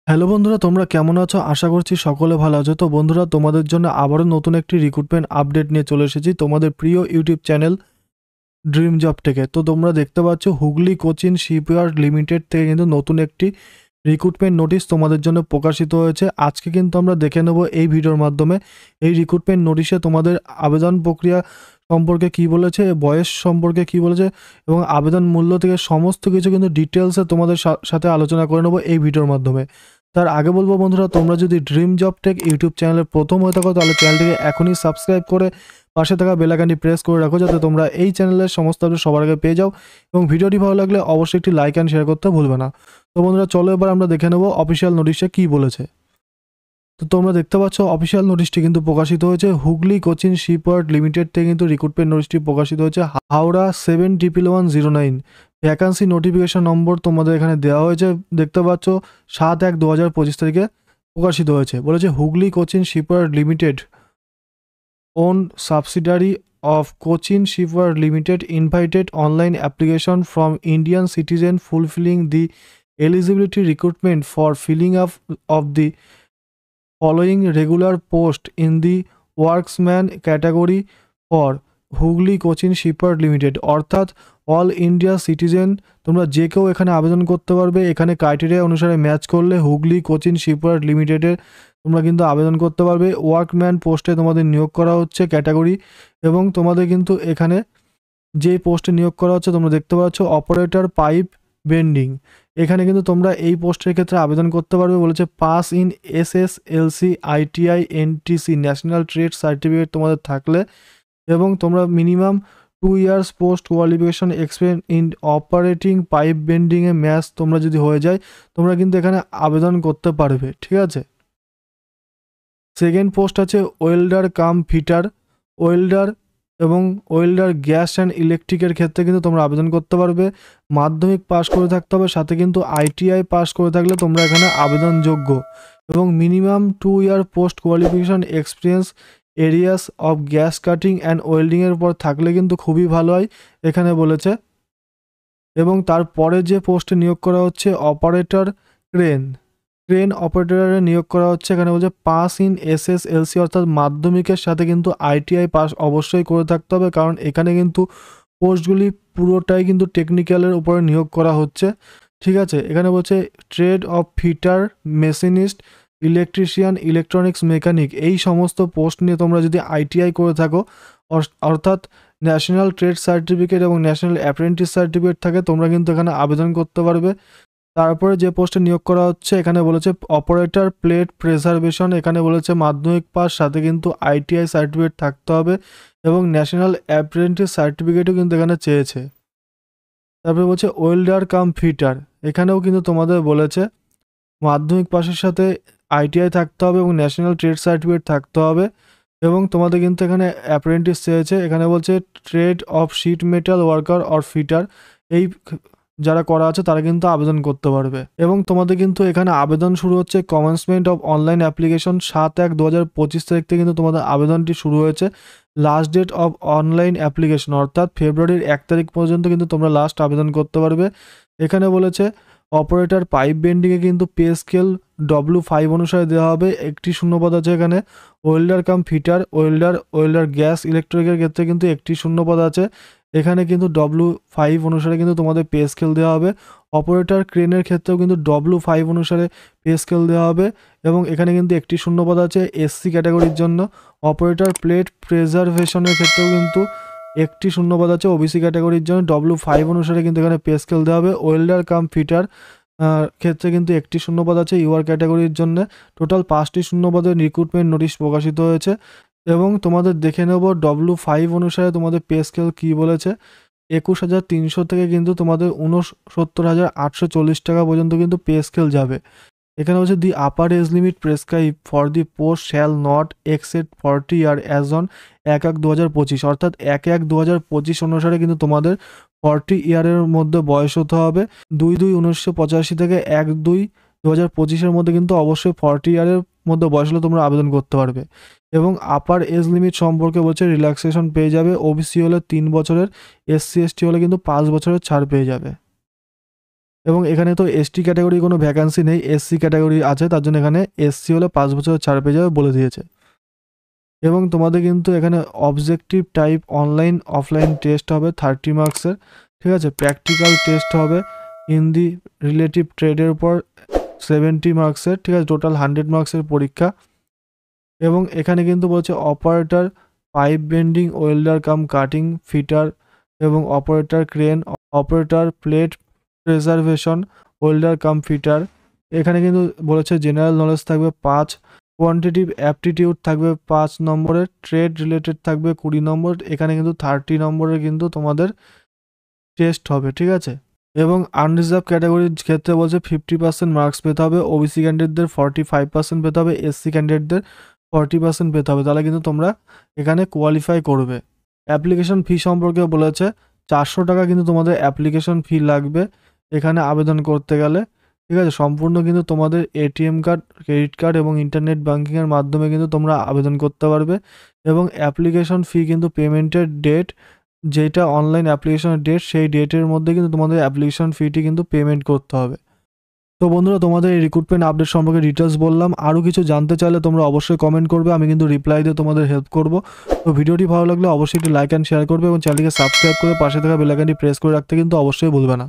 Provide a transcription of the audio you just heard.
Hello বন্ধুরা, তোমরা কেমন আছো? আশা করছি সকলে ভালো আছো। তো বন্ধুরা, তোমাদের জন্য আবারও নতুন একটি রিক্রুটমেন্ট আপডেট নিয়ে চলে এসেছি তোমাদের প্রিয় ইউটিউব চ্যানেল ড্রিম জব থেকে। তো তোমরা দেখতে পাচ্ছ হুগলি কোচিন শিপইয়ার্ড লিমিটেড থেকে কিন্তু নতুন একটি রিক্রুটমেন্ট নোটিশ তোমাদের জন্য প্রকাশিত হয়েছে। আজকে কিন্তু আমরা দেখে নেব এই ভিডিওর মাধ্যমে এই রিক্রুটমেন্ট নোটিশে তোমাদের আবেদন প্রক্রিয়া সম্পর্কে কি বলেছে, বয়স সম্পর্কে কি বলেছে এবং আবেদন মূল্য থেকে সমস্ত কিছু কিন্তু ডিটেলসে তোমাদের সাথে আলোচনা করে নেব এই ভিডিওর মাধ্যমে। তার আগে বলবো বন্ধুরা, তোমরা যদি ড্রিম জব টেক ইউটিউব চ্যানেলের প্রথম হয়ে থাকো তাহলে চ্যানেলটিকে এখনই সাবস্ক্রাইব করে পাশে থাকা বেল আইকনটি প্রেস করে রাখো, যাতে তোমরা এই চ্যানেলের সমস্ত আপডেট সবার আগে পেয়ে যাও। এবং ভিডিওটি ভালো লাগলে অবশ্যই একটি লাইক অ্যান্ড শেয়ার করতে ভুলবে না। তো বন্ধুরা, চলো এবার আমরা দেখে নেব অফিসিয়াল নোটিশে কি বলেছে। তো তোমরা দেখতে পাচ্ছ অফিসিয়াল নোটিশটি কিন্তু প্রকাশিত হয়েছে হুগলি কোচিন শিপইয়ার্ড লিমিটেড থেকে কিন্তু রিক্রুটমেন্ট নোটিশটি প্রকাশিত হয়েছে হাওড়া 7000109। ভ্যাকান্সি নোটিফিকেশন নম্বর তোমাদের এখানে দেওয়া হয়েছে, দেখতে পাচ্ছ 7/1/2025 তারিখে প্রকাশিত হয়েছে। বলেছে Hooghly Cochin shipyard limited own subsidiary of Cochin Shipyard Limited invited online application from Indian citizen fulfilling the eligibility requirement for filling up of the following regular post in the worksman category for Hooghly Cochin shipyard limited, অর্থাৎ all India citizen তোমরা যে কেউ এখানে আবেদন করতে পারবে। এখানে criteria অনুসারে ম্যাচ করলে হুগলি কোচিন শিপইয়ার্ড লিমিটেডের তোমরা কিন্তু আবেদন করতে পারবে। ওয়ার্কম্যান পোস্টে তোমাদের নিয়োগ করা হচ্ছে ক্যাটাগরি, এবং তোমাদের কিন্তু এখানে যে পোস্টে নিয়োগ করা হচ্ছে তোমরা দেখতে পাচ্ছ অপারেটর পাইপ বেন্ডিং। এখানে কিন্তু তোমরা এই পোস্টের ক্ষেত্রে আবেদন করতে পারবে। বলেছে pass in SSLC ITI NTC national trade certificate তোমাদের থাকলে, এবং তোমরা minimum 2 years post qualification experience in operating pipe বেন্ডিংয়ে ম্যাচ তোমরা যদি হয়ে যায় তোমরা কিন্তু এখানে আবেদন করতে পারবে। ঠিক আছে। সেকেন্ড পোস্ট আছে ওয়েল্ডার কাম ফিটার। ওয়েল্ডার এবং ওয়েল্ডার গ্যাস অ্যান্ড ইলেকট্রিকের ক্ষেত্রে কিন্তু তোমরা আবেদন করতে পারবে। মাধ্যমিক পাস করে থাকতে হবে, সাথে কিন্তু ITI পাস করে থাকলে তোমরা এখানে আবেদনযোগ্য, এবং minimum 2 year post qualification experience areas of gas cutting and ওয়েল্ডিংয়ের উপর থাকলে কিন্তু খুবই ভালো হয় এখানে বলেছে। এবং তারপরে যে পোস্টে নিয়োগ করা হচ্ছে অপারেটর ক্রেন অপারেটরে নিয়োগ করা হচ্ছে। এখানে বলছে পাস ইন SSLC, অর্থাৎ মাধ্যমিকের সাথে কিন্তু ITI পাস অবশ্যই করে থাকতে হবে, কারণ এখানে কিন্তু পোস্টগুলি পুরোটাই কিন্তু টেকনিক্যালের উপরে নিয়োগ করা হচ্ছে। ঠিক আছে। এখানে বলছে trade of fitter, machinist, electrician, electronics mechanic, এই সমস্ত পোস্ট নিয়ে তোমরা যদি ITI করে থাকো, অর্থাৎ ন্যাশনাল ট্রেড সার্টিফিকেট এবং ন্যাশনাল অ্যাপ্রেন্টিস সার্টিফিকেট থাকে, তোমরা কিন্তু এখানে আবেদন করতে পারবে। তারপরে যে পোস্টে নিয়োগ করা হচ্ছে এখানে বলেছে অপারেটর প্লেট প্রেজারভেশন। এখানে বলেছে মাধ্যমিক পাস, সাথে কিন্তু ITI সার্টিফিকেট থাকতে হবে, এবং ন্যাশনাল অ্যাপ্রেন্টিস সার্টিফিকেটও কিন্তু এখানে চেয়েছে। তারপরে বলছে ওয়েল্ডার কাম ফিটার। এখানেও কিন্তু তোমাদের বলেছে মাধ্যমিক পাসের সাথে ITI থাকতে হবে এবং ন্যাশনাল ট্রেড সার্টিফিকেট থাকতে হবে, এবং তোমাদের কিন্তু এখানে অ্যাপ্রেন্টিস চেয়েছে। এখানে বলছে trade of sheet metal worker or fitter, এই যারা করা আছে তারা কিন্তু আবেদন করতে পারবে। এবং তোমাদের কিন্তু এখানে আবেদন শুরু হচ্ছে কমেন্সমেন্ট অফ অনলাইন অ্যাপ্লিকেশন 7/1/2025 তারিখ থেকে কিন্তু তোমাদের আবেদনটি শুরু হয়েছে। Last date of online application, অর্থাৎ ফেব্রুয়ারির 1 তারিখ পর্যন্ত কিন্তু তোমরা লাস্ট আবেদন করতে পারবে। এখানে বলেছে অপারেটর পাইপ বেন্ডিংয়ে কিন্তু পে স্কেল W5 অনুসারে দেওয়া হবে। একটি শূন্যপদ আছে এখানে। Welder cum fitter, welder gas ইলেকট্রিকের ক্ষেত্রে কিন্তু একটি শূন্যপদ আছে। এখানে কিন্তু W5 অনুসারে কিন্তু তোমাদের পে স্কেল দেওয়া হবে। অপারেটর ক্রেনের ক্ষেত্রেও কিন্তু W5 অনুসারে পে স্কেল দেওয়া হবে, এবং এখানে কিন্তু একটি শূন্যপদ আছে SC ক্যাটাগরির জন্য। অপারেটর প্লেট প্রেজারভেশনের ক্ষেত্রেও কিন্তু একটি শূন্যপদ আছে OBC ক্যাটাগরির জন্য। W5 অনুসারে কিন্তু এখানে পে স্কেল দেওয়া হবে। ওয়েল্ডার কাম ফিটার ক্ষেত্রে কিন্তু একটি শূন্যপদ আছে UR ক্যাটাগরির জন্য। টোটাল 5টি শূন্যপদের রিক্রুটমেন্ট নোটিশ প্রকাশিত হয়েছে, এবং তোমাদের দেখে নেব W5 অনুসারে তোমাদের পে স্কেল কী বলেছে। 21,300 থেকে কিন্তু তোমাদের 69,840 টাকা পর্যন্ত কিন্তু পে স্কেল যাবে। এখানে হচ্ছে the upper age limit prescribe for the post shall not exceed 40 year as on 1/1/2025, অর্থাৎ 1/1/2025 অনুসারে কিন্তু তোমাদের 40 ইয়ারের মধ্যে বয়স হতে হবে। 2/2/1985 থেকে 1/2/2025 মধ্যে কিন্তু অবশ্যই 40 ইয়ারের মধ্যে বয়স হলে তোমরা আবেদন করতে পারবে। এবং আপার এজ লিমিট সম্পর্কে বলছে রিল্যাক্সেশন পেয়ে যাবে। OBC হলে 3 বছরের, SC ST হলে কিন্তু 5 বছরের ছাড় পেয়ে যাবে। এবং এখানে তো এসটি ক্যাটাগরি কোনো ভ্যাকান্সি নেই, এসসি ক্যাটাগরি আছে, তার জন্য এখানে এসসি হলে 5 বছরের ছাড় পেয়ে যাবে বলে দিয়েছে। এবং তোমাদের কিন্তু এখানে objective type online offline test হবে 30 মার্কসের, ঠিক আছে। প্র্যাকটিক্যাল টেস্ট হবে হিন্দি রিলেটিভ ট্রেডের উপর 70 মার্কসের, ঠিক আছে। টোটাল 100 মার্কসের পরীক্ষা। এবং এখানে কিন্তু বলছে operator pipe bending welder cum cutting fitter এবং operator crane operator plate preservation welder cum fitter. এখানে কিন্তু বলেছে জেনারেল নলেজ থাকবে 5, কোয়ান্টিটিভ অ্যাপটিটিউড থাকবে 5 নম্বরের, ট্রেড রিলেটেড থাকবে 20 নম্বর। এখানে কিন্তু 30 নম্বরের কিন্তু তোমাদের টেস্ট হবে, ঠিক আছে। এবং আনরিজার্ভ ক্যাটাগরির ক্ষেত্রে বলছে 50% মার্কস পেতে হবে, ওবিসি ক্যান্ডিডেটদের 45% পেতে হবে, এসসি ক্যান্ডিডেটদের 40% পেতে হবে, তাহলে কিন্তু তোমরা এখানে কোয়ালিফাই করবে। অ্যাপ্লিকেশন ফি সম্পর্কে বলেছে 400 টাকা কিন্তু তোমাদের অ্যাপ্লিকেশন ফি লাগবে এখানে আবেদন করতে গেলে, ঠিক আছে। সম্পূর্ণ কিন্তু তোমাদের এটিএম কার্ড, ক্রেডিট কার্ড এবং ইন্টারনেট ব্যাঙ্কিংয়ের মাধ্যমে কিন্তু তোমরা আবেদন করতে পারবে। এবং অ্যাপ্লিকেশন ফি কিন্তু পেমেন্টের ডেট, যেটা অনলাইন অ্যাপ্লিকেশনের ডেট, সেই ডেটের মধ্যে কিন্তু তোমাদের অ্যাপ্লিকেশন ফিটি কিন্তু পেমেন্ট করতে হবে। তো বন্ধুরা, তোমাদের এই রিক্রুটমেন্ট আপডেট সম্পর্কে ডিটেলস বললাম। আরও কিছু জানতে চাইলে তোমরা অবশ্যই কমেন্ট করবে, আমি কিন্তু রিপ্লাই দিয়ে তোমাদের হেল্প করব। তো ভিডিওটি ভালো লাগলে অবশ্যই একটি লাইক অ্যান্ড শেয়ার করবে এবং চ্যানেলটিকে সাবস্ক্রাইব করে পাশে থাকা বেল আইকনটি প্রেস করে রাখতে কিন্তু অবশ্যই ভুলবে না।